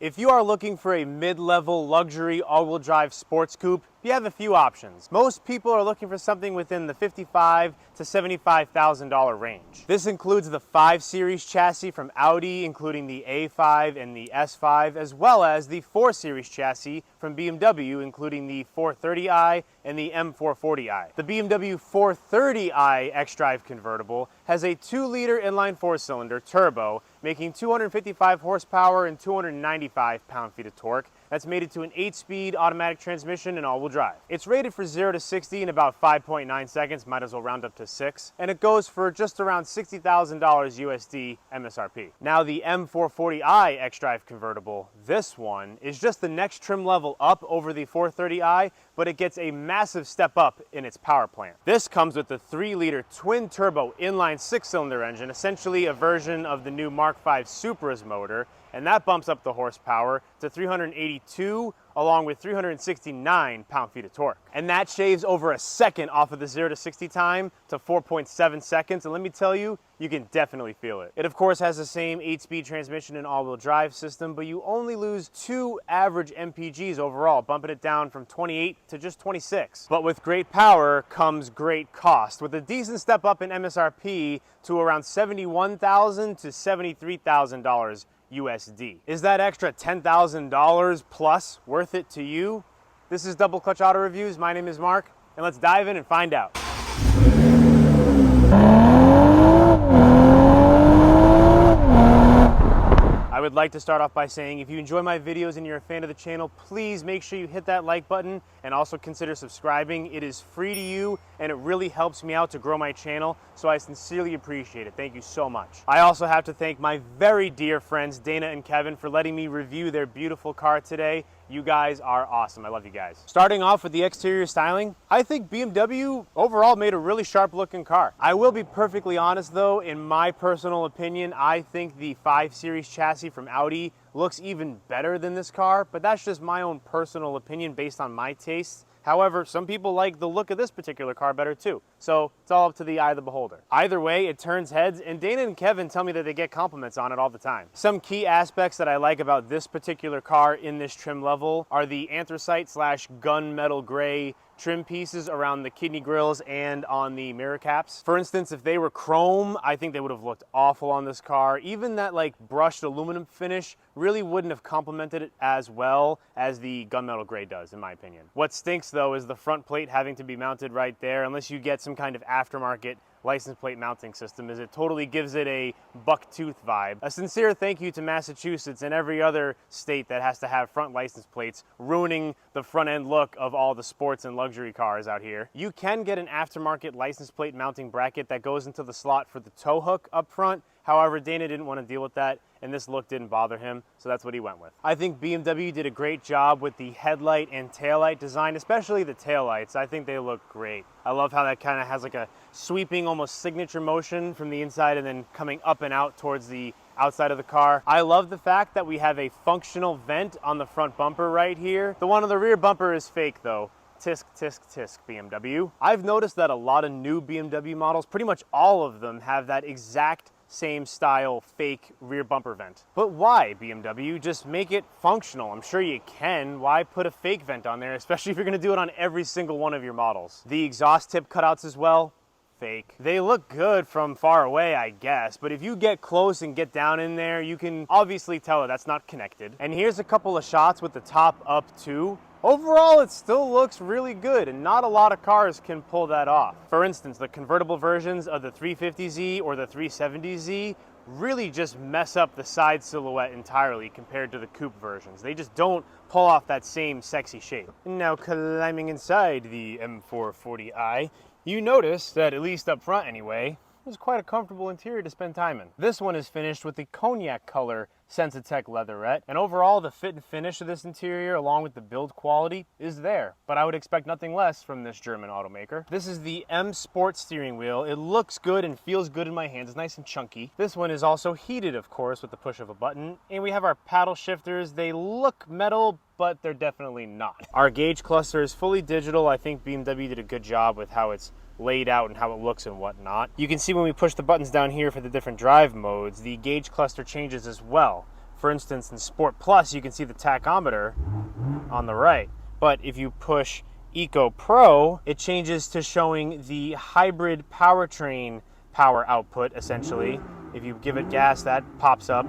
If you are looking for a mid-level luxury all-wheel drive sports coupe, you have a few options. Most people are looking for something within the $55,000 to $75,000 range. This includes the 5 Series chassis from Audi, including the A5 and the S5, as well as the 4 Series chassis from BMW, including the 430i and the M440i. The BMW 430i xDrive Convertible has a 2-liter inline 4-cylinder turbo, making 255 horsepower and 295 pound-feet of torque. That's mated to an 8-speed automatic transmission and all-wheel drive. It's rated for 0 to 60 in about 5.9 seconds, might as well round up to 6, and it goes for just around $60,000 USD MSRP. Now the M440i xDrive Convertible, this one is just the next trim level up over the 430i, but it gets a massive step up in its power plant. This comes with the 3-liter twin-turbo inline 6-cylinder engine, essentially a version of the new Mark V Supra's motor, and that bumps up the horsepower to 382 along with 369 pound-feet of torque. And that shaves over a second off of the 0 to 60 time to 4.7 seconds, and let me tell you, you can definitely feel it. It of course has the same 8-speed transmission and all-wheel drive system, but you only lose 2 average MPGs overall, bumping it down from 28 to just 26. But with great power comes great cost, with a decent step up in MSRP to around $71,000 to $73,000 USD. Is that extra $10,000 plus worth it to you? This is Double Clutch Auto Reviews. My name is Mark, and let's dive in and find out. I would like to start off by saying if you enjoy my videos and you're a fan of the channel, please make sure you hit that like button and also consider subscribing. It is free to you and it really helps me out to grow my channel, so I sincerely appreciate it. Thank you so much. I also have to thank my very dear friends Dana and Kevin for letting me review their beautiful car today. You guys are awesome. I love you guys. Starting off with the exterior styling, I think BMW overall made a really sharp looking car. I will be perfectly honest though, in my personal opinion, I think the 5 Series chassis from Audi looks even better than this car, but that's just my own personal opinion based on my tastes. However, some people like the look of this particular car better too, so it's all up to the eye of the beholder. Either way, it turns heads, and Dana and Kevin tell me that they get compliments on it all the time. Some key aspects that I like about this particular car in this trim level are the anthracite / gunmetal gray trim pieces around the kidney grills and on the mirror caps. For instance, if they were chrome, I think they would have looked awful on this car. Even that like brushed aluminum finish really wouldn't have complemented it as well as the gunmetal gray does, in my opinion. What stinks though is the front plate having to be mounted right there, unless you get some kind of aftermarket license plate mounting system, as it totally gives it a buck tooth vibe. A sincere thank you to Massachusetts and every other state that has to have front license plates, ruining the front end look of all the sports and luxury cars out here. You can get an aftermarket license plate mounting bracket that goes into the slot for the tow hook up front. However, Dana didn't want to deal with that, and this look didn't bother him, so that's what he went with. I think BMW did a great job with the headlight and taillight design, especially the taillights. I think they look great. I love how that kind of has like a sweeping, almost signature motion from the inside and then coming up and out towards the outside of the car. I love the fact that we have a functional vent on the front bumper right here. The one on the rear bumper is fake though. Tisk, tisk, tisk, BMW. I've noticed that a lot of new BMW models, pretty much all of them, have that exact same style fake rear bumper vent. But why, BMW? Just make it functional. I'm sure you can. Why put a fake vent on there, especially if you're gonna do it on every single one of your models? The exhaust tip cutouts as well, fake. They look good from far away, I guess, but if you get close and get down in there, you can obviously tell that that's not connected. And here's a couple of shots with the top up too. Overall, it still looks really good, and not a lot of cars can pull that off. For instance, the convertible versions of the 350Z or the 370Z really just mess up the side silhouette entirely compared to the coupe versions. They just don't pull off that same sexy shape. And now climbing inside the M440i, you notice that, at least up front anyway, it's quite a comfortable interior to spend time in. This one is finished with the cognac color Sensatec leatherette, and overall the fit and finish of this interior along with the build quality is there, but I would expect nothing less from this German automaker. This is the M Sport steering wheel. It looks good and feels good in my hands. It's nice and chunky. This one is also heated, of course, with the push of a button, and we have our paddle shifters. They look metal, but they're definitely not. Our gauge cluster is fully digital. I think BMW did a good job with how it's laid out and how it looks and whatnot. You can see when we push the buttons down here for the different drive modes, the gauge cluster changes as well. For instance, in Sport Plus, you can see the tachometer on the right. But if you push Eco Pro, it changes to showing the hybrid powertrain power output, essentially. If you give it gas, that pops up.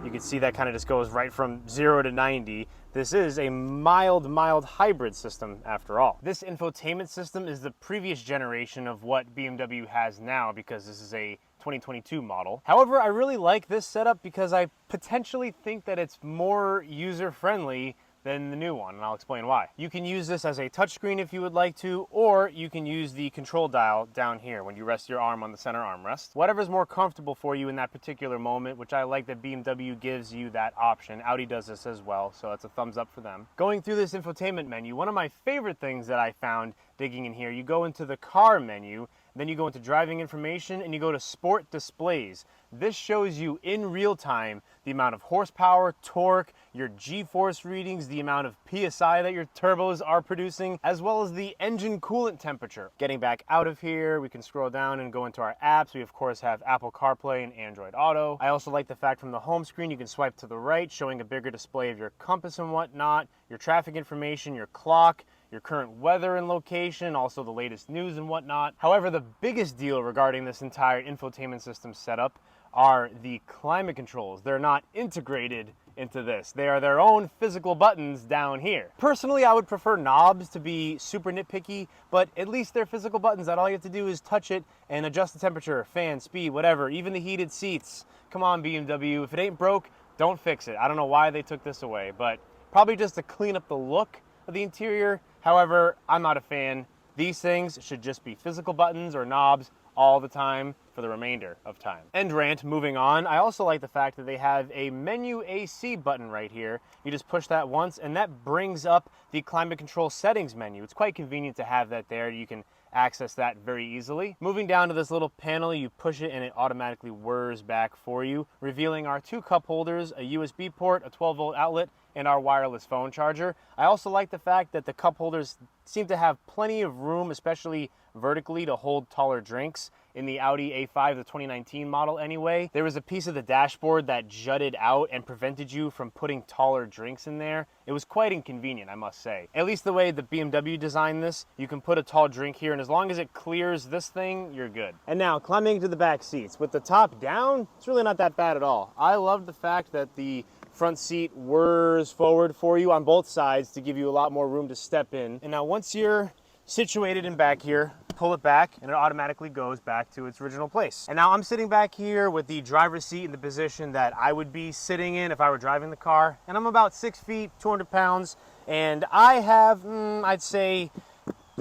You can see that kind of just goes right from 0 to 90. This is a mild hybrid system after all. This infotainment system is the previous generation of what BMW has now, because this is a 2022 model. However, I really like this setup because I potentially think that it's more user-friendly than the new one, and I'll explain why. You can use this as a touchscreen if you would like to, or you can use the control dial down here when you rest your arm on the center armrest. Whatever's more comfortable for you in that particular moment, which I like that BMW gives you that option. Audi does this as well, so it's a thumbs up for them. Going through this infotainment menu, one of my favorite things that I found digging in here, you go into the car menu, then you go into driving information, and you go to sport displays. This shows you in real time the amount of horsepower, torque, your G-force readings, the amount of PSI that your turbos are producing, as well as the engine coolant temperature. Getting back out of here, we can scroll down and go into our apps. We of course have Apple CarPlay and Android Auto. I also like the fact from the home screen you can swipe to the right, showing a bigger display of your compass and whatnot, your traffic information, your clock, your current weather and location, also the latest news and whatnot. However, the biggest deal regarding this entire infotainment system setup are the climate controls. They're not integrated into this. They are their own physical buttons down here. Personally, I would prefer knobs to be super nitpicky, but at least they're physical buttons that all you have to do is touch it and adjust the temperature, fan, speed, whatever, even the heated seats. Come on, BMW, if it ain't broke, don't fix it. I don't know why they took this away, but probably just to clean up the look of the interior. However, I'm not a fan. These things should just be physical buttons or knobs all the time for the remainder of time. End rant, moving on. I also like the fact that they have a menu AC button right here. You just push that once and that brings up the climate control settings menu. It's quite convenient to have that there. You can access that very easily. Moving down to this little panel, you push it and it automatically whirs back for you, revealing our 2 cup holders, a USB port, a 12-volt outlet, and our wireless phone charger. I also like the fact that the cup holders seem to have plenty of room, especially vertically, to hold taller drinks. In the Audi A5, the 2019 model anyway, there was a piece of the dashboard that jutted out and prevented you from putting taller drinks in there. It was quite inconvenient, I must say. At least the way the BMW designed this, you can put a tall drink here, and as long as it clears this thing, you're good. And now, climbing into the back seats. With the top down, it's really not that bad at all. I love the fact that the front seat whirs forward for you on both sides to give you a lot more room to step in. And now once you're situated in back here, pull it back and it automatically goes back to its original place. And now I'm sitting back here with the driver's seat in the position that I would be sitting in if I were driving the car. And I'm about 6 feet, 200 pounds. And I have, I'd say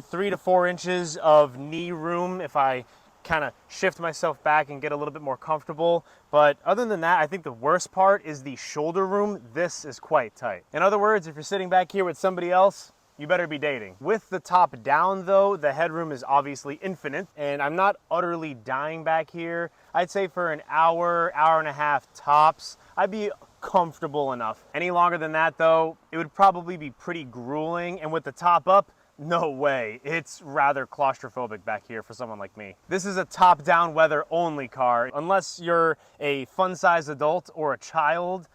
3 to 4 inches of knee room if I kind of shift myself back and get a little bit more comfortable. But other than that, I think the worst part is the shoulder room. This is quite tight. In other words, if you're sitting back here with somebody else, you better be dating. With the top down though, the headroom is obviously infinite, and I'm not utterly dying back here. I'd say for an hour, hour and a half tops, I'd be comfortable enough. Any longer than that though, it would probably be pretty grueling, and with the top up, no way. It's rather claustrophobic back here for someone like me. This is a top-down weather only car. Unless you're a fun-sized adult or a child,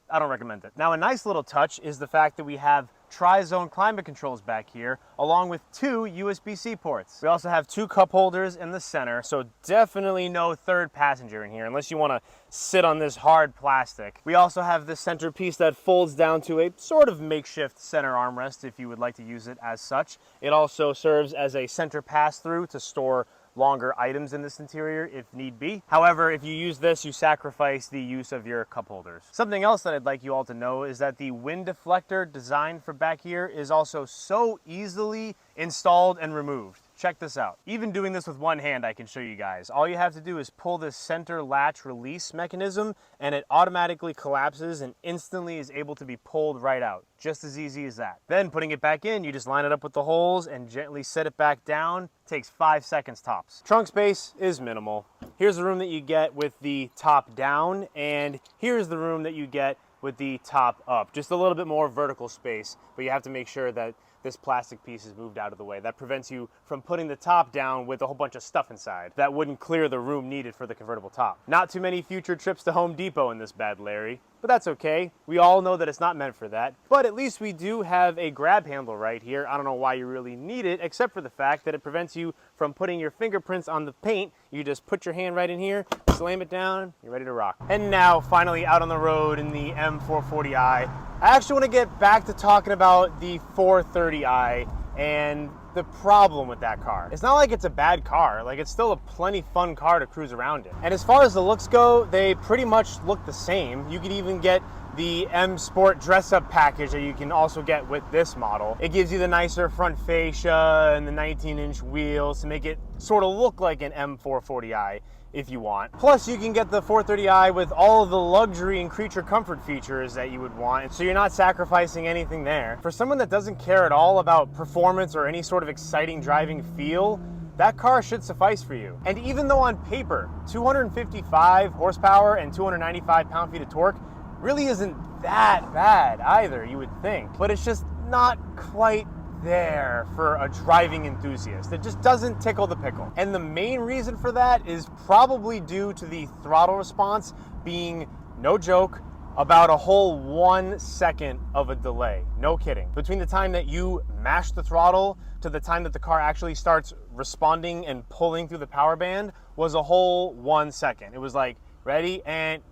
I don't recommend it. Now, a nice little touch is the fact that we have tri-zone climate controls back here, along with 2 USB-C ports. We also have 2 cup holders in the center, so definitely no third passenger in here, unless you want to sit on this hard plastic. We also have this centerpiece that folds down to a sort of makeshift center armrest if you would like to use it as such. It also serves as a center pass-through to store longer items in this interior if need be. However, if you use this, you sacrifice the use of your cup holders. Something else that I'd like you all to know is that the wind deflector designed for back here is also so easily installed and removed. Check this out. Even doing this with one hand, I can show you guys. All you have to do is pull this center latch release mechanism and it automatically collapses and instantly is able to be pulled right out. Just as easy as that. Then putting it back in, you just line it up with the holes and gently set it back down. Takes 5 seconds tops. Trunk space is minimal. Here's the room that you get with the top down, and here's the room that you get with the top up. Just a little bit more vertical space, but you have to make sure that this plastic piece is moved out of the way. That prevents you from putting the top down with a whole bunch of stuff inside. That wouldn't clear the room needed for the convertible top. Not too many future trips to Home Depot in this bad Larry, but that's okay. We all know that it's not meant for that. But at least we do have a grab handle right here. I don't know why you really need it, except for the fact that it prevents you from putting your fingerprints on the paint. You just put your hand right in here, slam it down, you're ready to rock. And now, finally out on the road in the M440i. I actually want to get back to talking about the 430i and the problem with that car. It's not like it's a bad car, like it's still a plenty fun car to cruise around in. And as far as the looks go, they pretty much look the same. You could even get the M Sport dress-up package that you can also get with this model. It gives you the nicer front fascia and the 19-inch wheels to make it sort of look like an M440i if you want. Plus, you can get the 430i with all of the luxury and creature comfort features that you would want, so you're not sacrificing anything there. For someone that doesn't care at all about performance or any sort of exciting driving feel, that car should suffice for you. And even though on paper, 255 horsepower and 295 pound-feet of torque really isn't that bad either, you would think. But it's just not quite there for a driving enthusiast. It just doesn't tickle the pickle. And the main reason for that is probably due to the throttle response being, no joke, about a whole 1 second of a delay. No kidding. Between the time that you mash the throttle to the time that the car actually starts responding and pulling through the power band was a whole 1 second. It was like, ready, and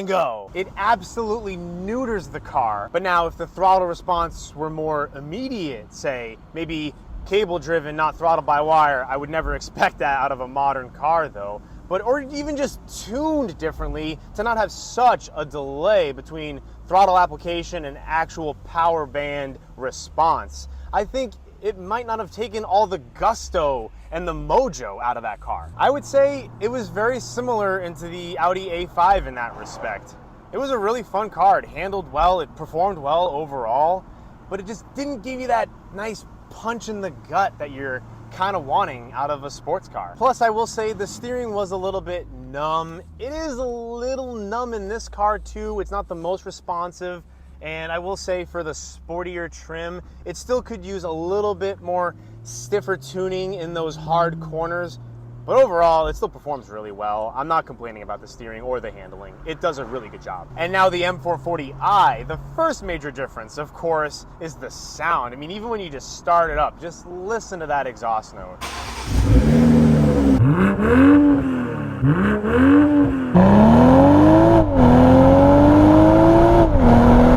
go. It absolutely neuters the car. But now if the throttle response were more immediate, say maybe cable driven, not throttled by wire, I would never expect that out of a modern car though. But or even just tuned differently to not have such a delay between throttle application and actual power band response. I think it might not have taken all the gusto and the mojo out of that car. I would say it was very similar into the Audi A5 in that respect. It was a really fun car. It handled well, it performed well overall, but it just didn't give you that nice punch in the gut that you're kind of wanting out of a sports car. Plus, I will say the steering was a little bit numb. It is a little numb in this car too. It's not the most responsive. And I will say for the sportier trim, it still could use a little bit more stiffer tuning in those hard corners. But overall, it still performs really well. I'm not complaining about the steering or the handling. It does a really good job. And now the M440i, the first major difference, of course, is the sound. I mean, even when you just start it up, just listen to that exhaust note.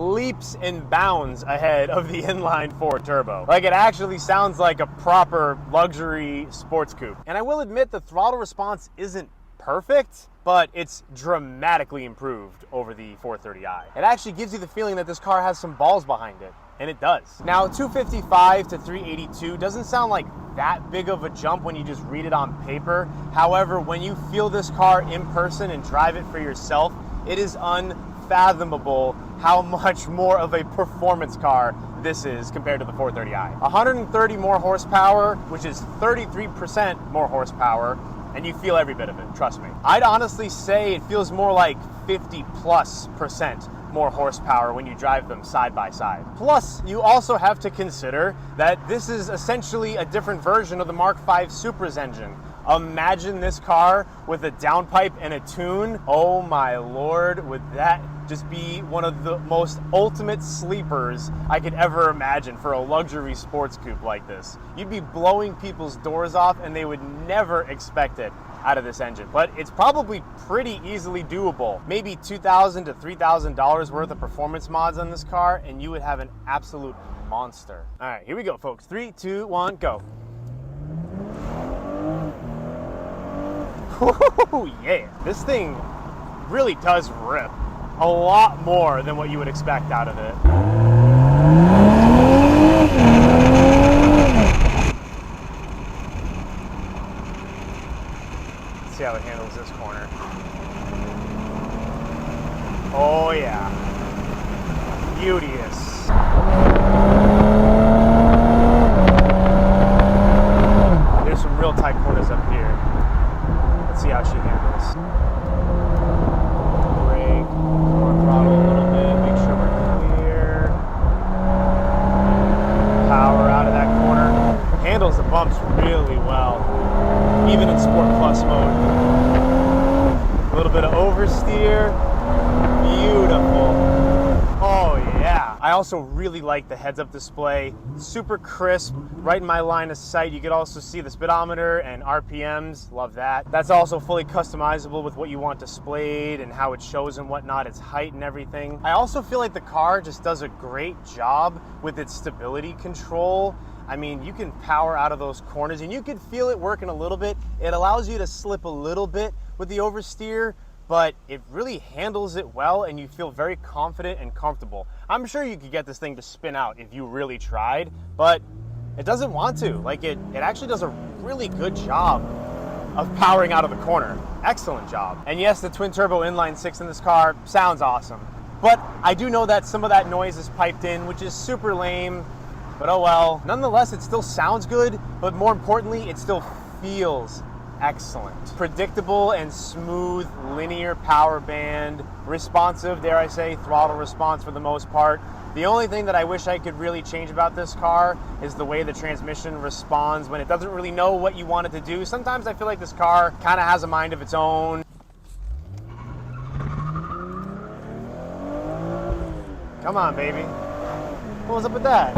Leaps and bounds ahead of the inline 4 turbo. Like, it actually sounds like a proper luxury sports coupe. And I will admit the throttle response isn't perfect, but it's dramatically improved over the 430i. It actually gives you the feeling that this car has some balls behind it, and it does. Now, 255 to 382 doesn't sound like that big of a jump when you just read it on paper. However, when you feel this car in person and drive it for yourself, it is unfathomable how much more of a performance car this is compared to the 430i. 130 more horsepower, which is 33% more horsepower, and you feel every bit of it, trust me. I'd honestly say it feels more like 50+% more horsepower when you drive them side by side. Plus, you also have to consider that this is essentially a different version of the Mark V Supra's engine. Imagine this car with a downpipe and a tune. Oh my lord, would that just be one of the most ultimate sleepers I could ever imagine for a luxury sports coupe like this. You'd be blowing people's doors off and they would never expect it out of this engine. But it's probably pretty easily doable. Maybe $2,000 to $3,000 worth of performance mods on this car and you would have an absolute monster. All right, here we go, folks. 3, 2, 1, go. Woo, yeah, this thing really does rip a lot more than what you would expect out of it. Let's see how it handles this corner. Oh yeah, beauteous. There's some real tight corners up here. Let's see how she handles. Brake, more throttle a little bit, make sure we're clear. I also really like the heads-up display, super crisp, right in my line of sight. You could also see the speedometer and RPMs, love that. That's also fully customizable with what you want displayed and how it shows and whatnot, its height and everything. I also feel like the car just does a great job with its stability control. I mean, you can power out of those corners and you can feel it working a little bit. It allows you to slip a little bit with the oversteer, but it really handles it well and you feel very confident and comfortable. I'm sure you could get this thing to spin out if you really tried, but it doesn't want to. Like it actually does a really good job of powering out of the corner. Excellent job. And yes, the twin turbo inline six in this car sounds awesome, but I do know that some of that noise is piped in, which is super lame, but oh well. Nonetheless, it still sounds good, but more importantly, it still feels excellent. Predictable and smooth linear power band, responsive, dare I say, throttle response for the most part. The only thing that I wish I could really change about this car is the way the transmission responds when it doesn't really know what you want it to do. Sometimes I feel like this car kind of has a mind of its own. Come on, baby. What was up with that?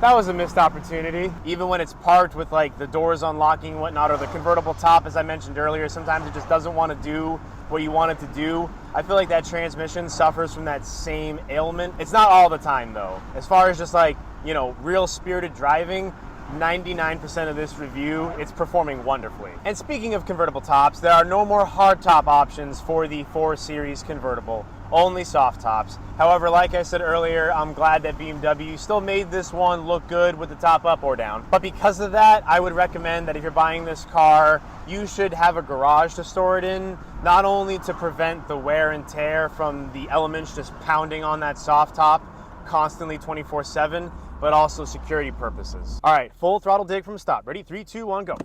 That was a missed opportunity. Even when it's parked with like the doors unlocking and whatnot, or the convertible top, as I mentioned earlier, sometimes it just doesn't want to do what you want it to do. I feel like that transmission suffers from that same ailment. It's not all the time though. As far as just like, you know, real spirited driving, 99% of this review, it's performing wonderfully. And speaking of convertible tops, there are no more hard top options for the 4 Series convertible, only soft tops. However, like I said earlier, I'm glad that BMW still made this one look good with the top up or down. But because of that, I would recommend that if you're buying this car, you should have a garage to store it in, not only to prevent the wear and tear from the elements just pounding on that soft top constantly 24/7, but also security purposes. All right, full throttle dig from stop. Ready? 3, 2, 1, go.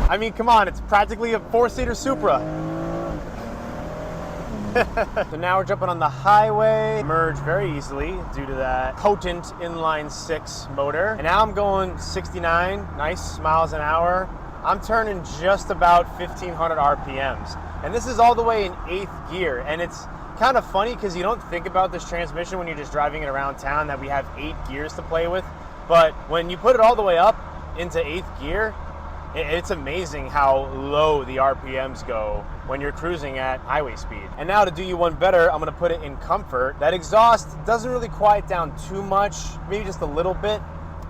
I mean, come on, it's practically a 4-seater Supra. So now we're jumping on the highway, merge very easily due to that potent inline 6 motor. And now I'm going 69, nice miles an hour. I'm turning just about 1500 RPMs. And this is all the way in 8th gear. And it's kind of funny because you don't think about this transmission when you're just driving it around town that we have 8 gears to play with. But when you put it all the way up into 8th gear, it's amazing how low the RPMs go when you're cruising at highway speed. And now to do you one better, I'm gonna put it in comfort. That exhaust doesn't really quiet down too much, maybe just a little bit,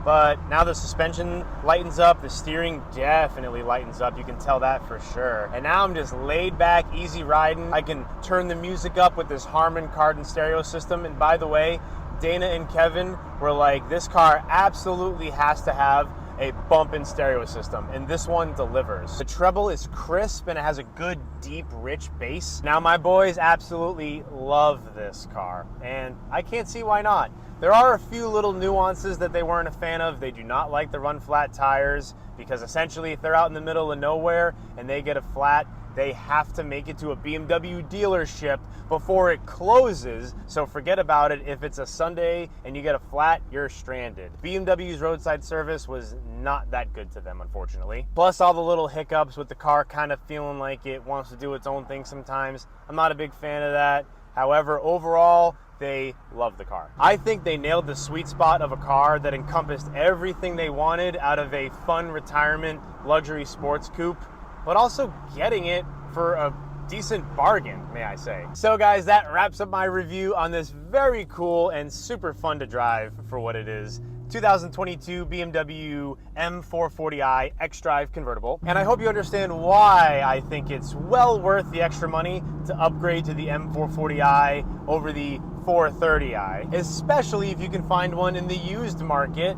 but now the suspension lightens up, the steering definitely lightens up, you can tell that for sure. And now I'm just laid back, easy riding. I can turn the music up with this Harman Kardon stereo system. And by the way, Dana and Kevin were like, this car absolutely has to have a bump-in stereo system, and this one delivers. The treble is crisp and it has a good, deep, rich bass. Now my boys absolutely love this car, and I can't see why not. There are a few little nuances that they weren't a fan of. They do not like the run flat tires, because essentially if they're out in the middle of nowhere and they get a flat, they have to make it to a BMW dealership before it closes, so forget about it. If it's a Sunday and you get a flat, you're stranded. BMW's roadside service was not that good to them, unfortunately. Plus all the little hiccups with the car kind of feeling like it wants to do its own thing sometimes. I'm not a big fan of that. However, overall, they love the car. I think they nailed the sweet spot of a car that encompassed everything they wanted out of a fun retirement luxury sports coupe, but also getting it for a decent bargain, may I say. So guys, that wraps up my review on this very cool and super fun to drive for what it is, 2022 BMW M440i xDrive Convertible. And I hope you understand why I think it's well worth the extra money to upgrade to the M440i over the 430i, especially if you can find one in the used market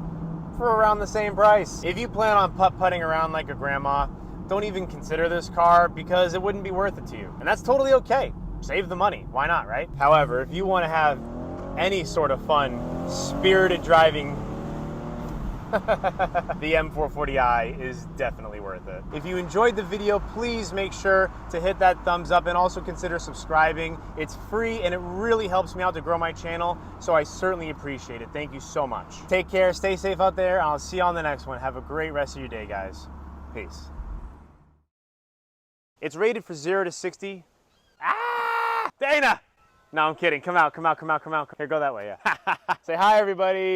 for around the same price. If you plan on putt-putting around like a grandma, don't even consider this car because it wouldn't be worth it to you. And that's totally okay. Save the money. Why not, right? However, if you want to have any sort of fun, spirited driving, the M440i is definitely worth it. If you enjoyed the video, please make sure to hit that thumbs up and also consider subscribing. It's free and it really helps me out to grow my channel, so I certainly appreciate it. Thank you so much. Take care, stay safe out there, and I'll see you on the next one. Have a great rest of your day, guys. Peace. It's rated for 0 to 60. Ah! Dana! No, I'm kidding. Come out, come out, come out, come out. Here, go that way, yeah. Say hi, everybody.